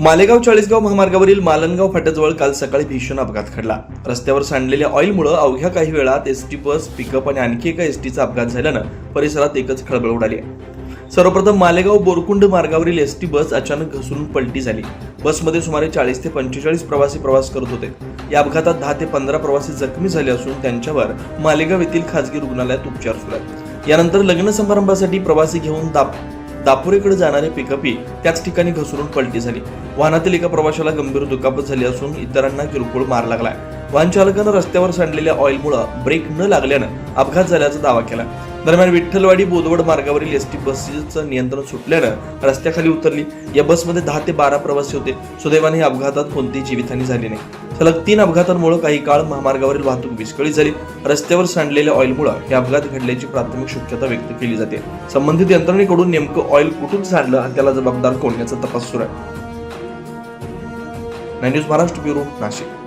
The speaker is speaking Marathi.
मालेगाव चाळीसगाव महामार्गावरील मालनगाव फाट्याजवळ काल सकाळी भीषण अपघात घडला। रस्त्यावर सांडलेल्या ऑइलमुळे अवघ्या काही वेळात एसटी बस, पिकअप आणि आणखी एका एसटीचा अपघात झाल्यानं परिसरात एकच खळबळ उडाली आहे। सर्वप्रथम मालेगाव बोरकुंड मार्गावरील एसटी बस अचानक घसरून पलटी झाली। बसमध्ये सुमारे 40 ते 45 प्रवासी प्रवास करत होते। या अपघातात 10 ते 15 प्रवासी जखमी झाले असून त्यांच्यावर मालेगाव येथील खासगी रुग्णालयात उपचार सुरू आहेत। यानंतर लग्न समारंभासाठी प्रवासी घेऊन दापोरेकडे जाणारे पिकअपही त्याच ठिकाणी घसरून पलटी झाली। वाहनातील एका प्रवाशाला गंभीर दुखापत झाली असून इतरांना किरकोळ मार लागलाय। वाहन चालकानं रस्त्यावर सांडलेल्या ऑइलमुळे ब्रेक न लागल्यानं अपघात झाल्याचा दावा केला। दरम्यान विठ्ठलवाडी बोदवड मार्गावरील एसटी बसचं नियंत्रण सुटल्यानं रस्त्याखाली उतरली। या बसमध्ये 10 ते 12 प्रवासी होते। सुदैवाने या अपघातात कोणतीही जीवितहानी झाली नाही। सलग 3 अपघातांमुळे काही काळ महामार्गावरील वाहतूक विस्कळीत झाली। रस्त्यावर सांडलेल्या ऑइलमुळे हे अपघात घडल्याची प्राथमिक शक्यता व्यक्त केली जाते। संबंधित यंत्रणेकडून नेमकं ऑइल कुठून सांडलं आणि त्याला जबाबदार कोण याचा तपास सुरू आहे। 9 न्यूज महाराष्ट्र ब्युरो, नाशिक।